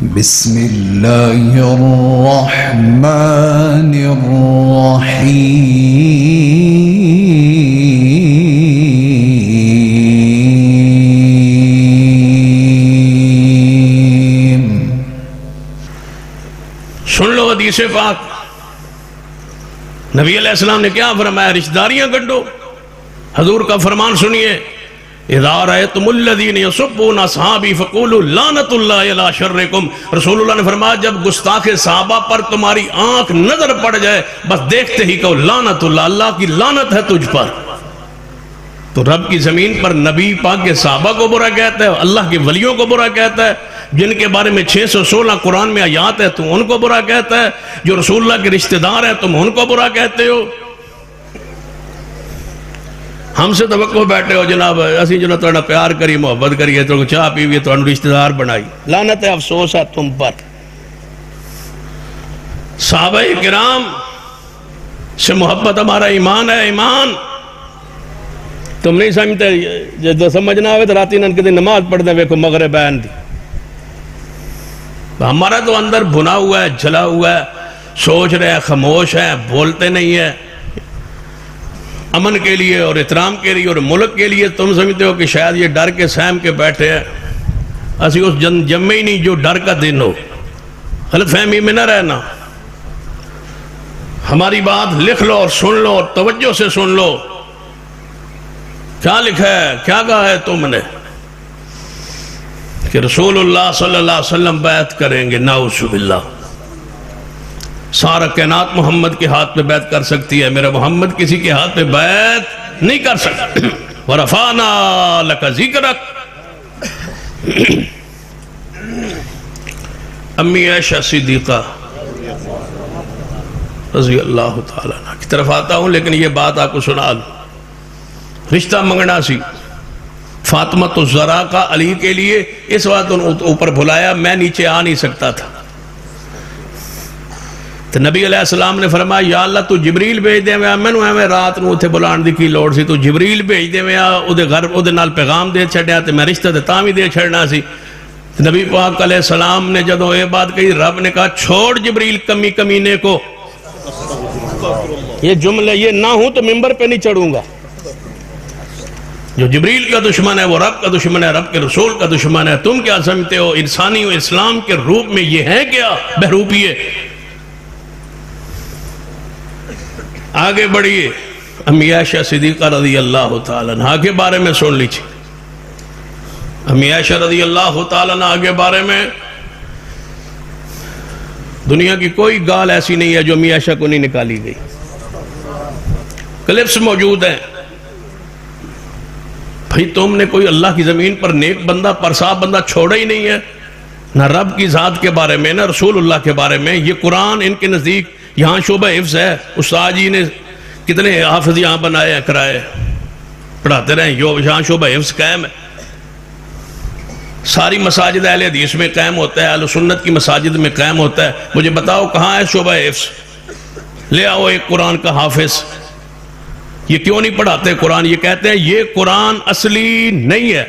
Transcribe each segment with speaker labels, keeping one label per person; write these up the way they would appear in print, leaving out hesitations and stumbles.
Speaker 1: بسم اللہ الرحمن الرحیم۔
Speaker 2: سن لو حدیث پاک، نبی علیہ السلام نے کیا فرمایا؟ رشتہ داریاں گڈو۔ حضور کا فرمان سنیے، اذا رأیتم الذین یسبون اصحابی فقولوا لعنت اللہ علی شرکم۔ رسول اللہ نے فرمایا جب گستاخ صحابہ پر تمہاری آنکھ نظر پڑ جائے بس دیکھتے ہی کہو لعنت اللہ، اللہ کی لعنت ہے تجھ پر۔ تو رب کی زمین پر نبی پاک کے صحابہ کو برا کہتا ہے، اللہ کے ولیوں کو برا کہتا ہے، جن کے بارے میں 616 قرآن میں آیات ہے تم ان کو برا کہتا ہے، جو رسول اللہ کے رشتہ دار ہیں تم ان کو برا کہتے ہو۔ ہم سے توقع بیٹھے ہو جناب اسی جنہوں تھوڑا پیار کری محبت کریے تو چاہ پیویے تو انہوں رشتہ دار بنائی، لعنت ہے افسوس ہے تم پر۔ صحابہ کرام سے محبت ہمارا ایمان ہے، ایمان تم نہیں سمجھتے، جو سمجھنا ہوئے تو راتی نن کے دن نماز پڑھ دیں ویکھو مغربین دی۔ ہمارا تو اندر بھنا ہوا ہے، جلا ہوا ہے، سوچ رہے ہیں، خاموش ہیں، بولتے نہیں ہیں۔ امن کے لیے اور احترام کے لیے اور ملک کے لیے تم سمجھتے ہو کہ شاید یہ ڈر کے سہم کے بیٹھے ہیں، اسی اس جمع ہی نہیں جو ڈر کا دن ہو۔ غلط فہمی میں نہ رہنا، ہماری بات لکھ لو اور سن لو اور توجہ سے سن لو۔ کیا لکھا ہے، کیا کہا ہے تم نے کہ رسول اللہ صلی اللہ علیہ وسلم بیعت کریں گے؟ نعوذ باللہ، سارا کائنات محمد کے ہاتھ پہ بیعت کر سکتی ہے، میرا محمد کسی کے ہاتھ پہ بیعت نہیں کر سکتا۔ وَرَفَعْنَا لَكَ ذِكْرَكَ۔ امی عائشہ صدیقہ رضی اللہ تعالیٰ عنہ کی طرف آتا ہوں، لیکن یہ بات آپ کو سنا لوں۔ رشتہ منگنا سی فاطمہ الزہرا کا علی کے لیے، اس وقت اوپر بھلایا، میں نیچے آ نہیں سکتا تھا۔ تو نبی علیہ السلام نے فرمایا یا اللہ تو جبریل بھیج دے میں میں رات نو اتھے بلان دی کی لوڑ سی، تو جبریل بھیج دے میں اودے گھر اودے نال پیغام دے چھڑیا تے میں رشتہ دے تامی دے چھڑنا سی۔ نبی پاک علیہ السلام نے جدو یہ بات کہی، رب نے کہا چھوڑ جبریل کمینے کو، یہ جملے یہ نہ ہوں تو ممبر پہ نہیں چڑھوں گا۔ جو جبریل کا دشمن ہے وہ رب کا دشمن ہے، رب کے رسول کا دشمن ہے۔ تم کیا سمجھتے ہو انسانی و اسلام کے روپ میں یہ ہے کیا بہروپیے؟ آگے بڑھئے، امی عائشہ صدیقہ رضی اللہ تعالیٰ عنہ کے بارے میں سن لیجئے۔ امی عائشہ رضی اللہ تعالیٰ عنہ کے بارے میں دنیا کی کوئی گال ایسی نہیں ہے جو امی عائشہ کو نہیں نکالی گئی، کلپس موجود ہیں۔ بھئی تم نے کوئی اللہ کی زمین پر نیک بندہ پرصاف بندہ چھوڑا ہی نہیں ہے، نہ رب کی ذات کے بارے میں نہ رسول اللہ کے بارے میں۔ یہ قرآن ان کے نزدیک یہاں شعبہ حفظ ہے، استاد جی نے کتنے حافظ یہاں بنائے کرائے پڑھاتے رہے، یہاں شعبہ حفظ قائم ہے۔ ساری مساجد اہل حدیث میں قائم ہوتا ہے، اہل سنت کی مساجد میں قائم ہوتا ہے۔ مجھے بتاؤ کہاں ہے شعبہ حفظ؟ لے آؤ ایک قرآن کا حافظ۔ یہ کیوں نہیں پڑھاتے قرآن؟ یہ کہتے ہیں یہ قرآن اصلی نہیں ہے۔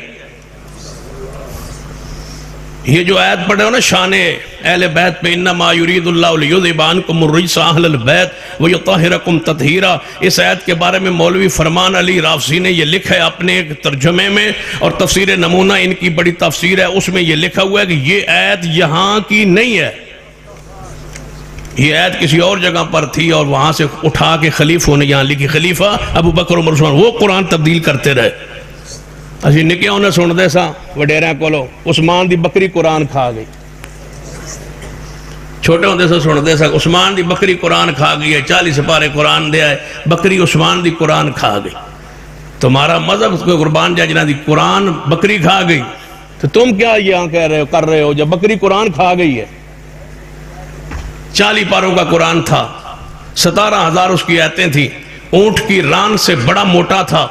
Speaker 2: یہ جو آیت پڑھے ہو نا شان اہل بیت پہ، انما یرید اللہ لیذھب عنکم الرجس اہل البیت ویطہرکم تطہیرا، اس آیت کے بارے میں مولوی فرمان علی رافضی نے یہ لکھا ہے اپنے ایک ترجمے میں، اور تفسیر نمونہ ان کی بڑی تفسیر ہے، اس میں یہ لکھا ہوا ہے کہ یہ آیت یہاں کی نہیں ہے، یہ آیت کسی اور جگہ پر تھی اور وہاں سے اٹھا کے خلیفوں نے یہاں لکھی، خلیفہ ابو بکر عمر عثمان، وہ قرآن تبدیل کرتے رہے۔ اسی نکے ہونے سن دے سا وڈیریں کولو عثمان دی بکری قرآن کھا گئی، چھوٹے ہوندے سے سن دے سا عثمان دی بکری قرآن کھا گئی ہے، 40 سپارے قرآن دے آئے، بکری عثمان دی قرآن کھا گئی۔ تمہارا مذہب اس کو قربان جائے جنہ دی قرآن بکری کھا گئی، تو تم کیا یہاں کہہ رہے ہو کر رہے ہو جب بکری قرآن کھا گئی ہے؟ 40 پاروں کا قرآن تھا، 17,000 اس کی آیتیں تھیں، اونٹ کی ران سے بڑا موٹا تھا،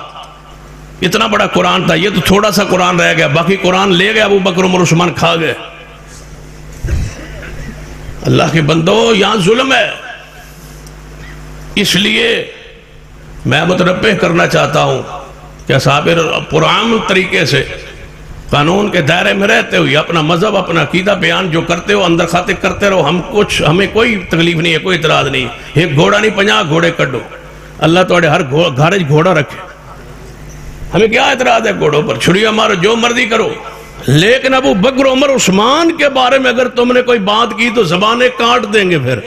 Speaker 2: اتنا بڑا قرآن تھا۔ یہ تو تھوڑا سا قرآن رہ گیا، باقی قرآن لے گیا ابو بکر عمر عثمان کھا گئے۔ اللہ کے بندو یہاں ظلم ہے، اس لیے میں متنبہ کرنا چاہتا ہوں کہ اصحاب پرامن طریقے سے قانون کے دائرے میں رہتے ہو، اپنا مذہب اپنا عقیدہ بیان جو کرتے ہو اندر خاطر کرتے رہو، ہمیں کوئی تکلیف نہیں ہے، کوئی اعتراض نہیں. ایک گھوڑا نہیں 50 گھوڑے کڈو، اللہ توڑے ہر گھر گھوڑا رکھے، ہمیں کیا اعتراض ہے گھوڑوں پر؟ چھڑیاں مارو، جو مرضی کرو. لیکن ابو بکر عمر عثمان کے بارے میں اگر تم نے کوئی بات کی تو زبانیں کاٹ دیں گے. پھر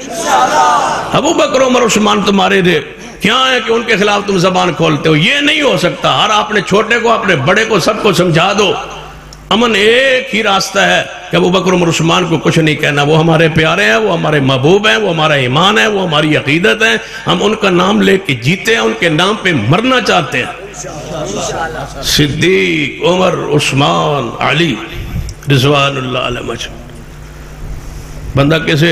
Speaker 2: ابو بکر عمر عثمان تمہارے دے کیا ہے کہ ان کے خلاف تم زبان کھولتے ہو؟ یہ نہیں ہو سکتا. ہر اپنے چھوٹے کو اپنے بڑے کو سب کو سمجھا دو. امن ایک ہی راستہ ہے کہ ابو بکر عمر عثمان کو کچھ نہیں کہنا. وہ ہمارے پیارے ہیں، وہ ہمارے محبوب ہیں، وہ ہمارا ایمان ہے، وہ ہماری عقیدت ہے. ہم ان کا نام لے کے جیتے ہیں، ان کے نام پہ مرنا چاہتے ہیں. صدیق، عمر، عثمان، علی رضوان اللہ علیہ مجمعین. بندہ کیسے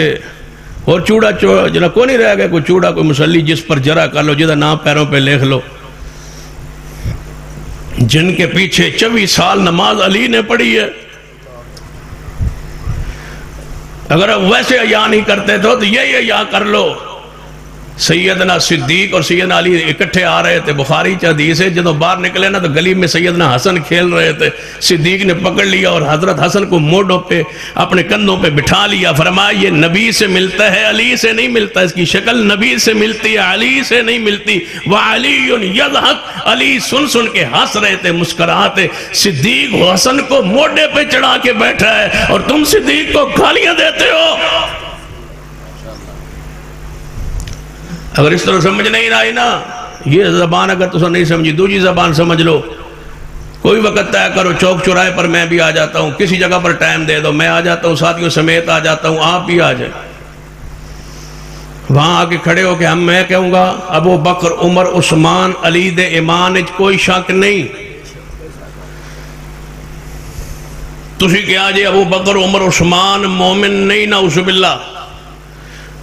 Speaker 2: اور چوڑا جنا کو نہیں رہ گیا، کوئی چوڑا کوئی مسلی جس پر جرا کر لو، جدہ نام پیروں پہ لکھ لو. جن کے پیچھے 24 سال نماز علی نے پڑھی ہے. اگر ویسے عیاں نہیں کرتے تو یہ عیاں کر لو. سیدنا صدیق اور سیدنا علی اکٹھے آ رہے تھے. بخاری کی حدیث ہے جب باہر نکلے نا تو گلی میں سیدنا حسن کھیل رہے تھے. صدیق نے پکڑ لیا اور حضرت حسن کو موڈوں پہ اپنے کندھوں پہ بٹھا لیا. فرمایا یہ نبی سے ملتا ہے، علی سے نہیں ملتا. اس کی شکل نبی سے ملتی ہے، علی سے نہیں ملتی. وَعَلِيٌّ يَضْحَكُ، علی سن سن کے ہنس رہے تھے، مسکراتے. صدیق حسن کو موڈے پہ چڑھا کے بیٹھا ہے اور تم صدیق کو گالیاں دیتے ہو. اگر اس طرح سمجھ نہیں آئی نا، یہ زبان اگر تو نہیں سمجھی، دوسری زبان سمجھ لو. کوئی وقت طے کرو، چوک چوراہے پر میں بھی آ جاتا ہوں، کسی جگہ پر ٹائم دے دو، میں آ جاتا ہوں، ساتھیوں سمیت آ جاتا ہوں، آپ بھی آ جائیں. وہاں آ کے کھڑے ہو کہ میں کہوں گا ابو بکر عمر عثمان علی دے ایمان وچ کوئی شک نہیں. تسی کیا جی ابو بکر عمر عثمان مومن نہیں، نعوذ باللہ.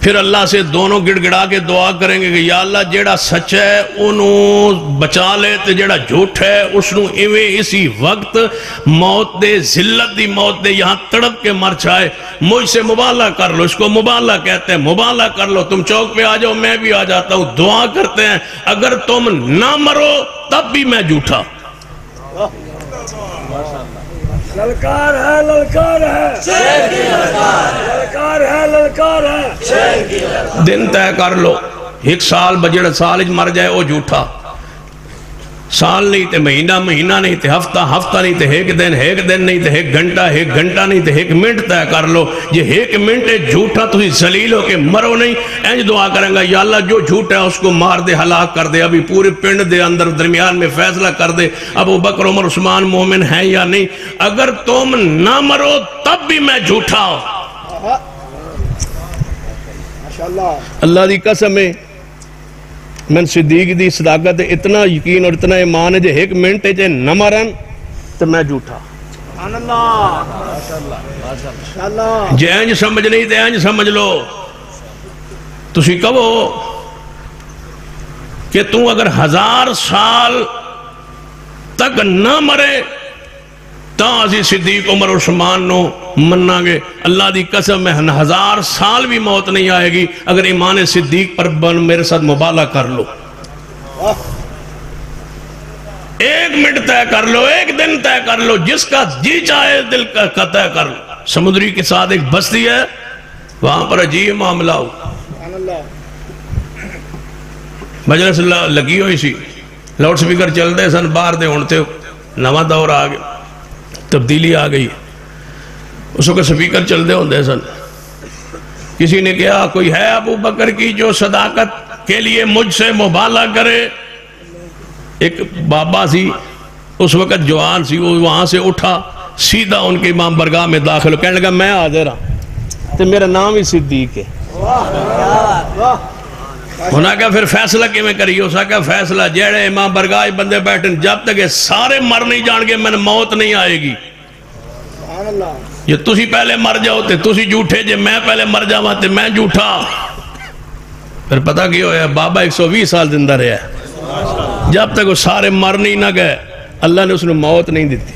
Speaker 2: پھر اللہ سے دونوں گڑ گڑا کے دعا کریں گے کہ یا اللہ جیڑا سچ ہے انہوں بچا لے تے جیڑا جھوٹ ہے اس نوں ایویں اسی وقت موت دے، ذلت دی موت دے، یہاں تڑپ کے مر جائے. مجھ سے مبالغہ کر لو، اس کو مبالغہ کہتے ہیں. مبالغہ کر لو، تم چوک پہ آ جاؤ، میں بھی آ جاتا ہوں. دعا کرتے ہیں اگر تم نہ مرو تب بھی میں جھوٹا.
Speaker 3: للکار ہے، للکار ہے، شیر کی للکار ہے، للکار ہے، للکار ہے، شیر کی للکار.
Speaker 2: دن طے کر لو، ایک سال بجڑ سال مر جائے وہ جھوٹا. سال نہیں تے مہینہ، مہینہ نہیں تے ہفتہ، ہفتہ نہیں تے ایک دن نہیں تے ایک گھنٹہ نہیں تے ایک منٹ طے کر لو. یہ ایک منٹ ہے جھوٹا تسی ذلیل ہو کے مرو نہیں. اینج دعا کریں گا یا اللہ جو جھوٹ ہے اس کو مار دے، ہلاک کر دے. ابھی پورے پنڈ دے اندر درمیان میں فیصلہ کر دے ابو بکر عمر عثمان مومن ہیں یا نہیں. اگر تم نہ مرو تب بھی میں جھوٹا ہوں. اللہ دی قسم ہے میں صدیق دی صداقت اتنا یقین اور اتنا ایمان ہے جے ایک منٹ ہے جے نہ مرن تو میں جھوٹا. جے انج سمجھ نہیں تے انج سمجھ لو. تسی کہو کہ تم اگر 1000 سال تک نہ مرے تاں اسی صدیق عمر عثمان نو مننا گے. اللہ دی قسم میں 1000 سال بھی موت نہیں آئے گی اگر ایمان صدیق پر میرے ساتھ مبالغہ کر لو. ایک منٹ طے کر لو، ایک دن طے کر لو، جس کا جی چاہے دل کا طے کر لو. سمندری کے ساتھ ایک بستی ہے، وہاں پر عجیب معاملہ ہو. مجلس لگی ہوئی سی، لاؤڈ سپیکر چل دے سن، باہر دے ہونتے ہو، نواں دور آ گیا، تبدیلی آ گئی. اس وقت سپیکر چل دے ہوندے سن. کسی نے کہا کوئی ہے ابو بکر کی جو صداقت کے لیے مجھ سے مبالغہ کرے. ایک بابا سی اس وقت جوان سی، وہ وہاں سے اٹھا سیدھا ان کے امام برگاہ میں داخل ہو، کہنے لگا میں حاضر ہوں تو میرا نام ہی صدیق ہے. ہونا کیا پھر فیصلہ کی میں کری؟ اسا کیا فیصلہ جیڑے امام برگاہ بندے بیٹھن جب تک یہ سارے مر نہیں جان گے میں موت نہیں آئے گی. یہ تسی پہلے مر جاؤ تے تسی جھوٹے، جے میں پہلے مر جاواں تے میں جھوٹا. پھر پتہ کی ہویا بابا 120 سال زندہ رہا ہے. جب تک وہ سارے مر نہیں نہ گئے اللہ نے اس نے موت نہیں دیتی.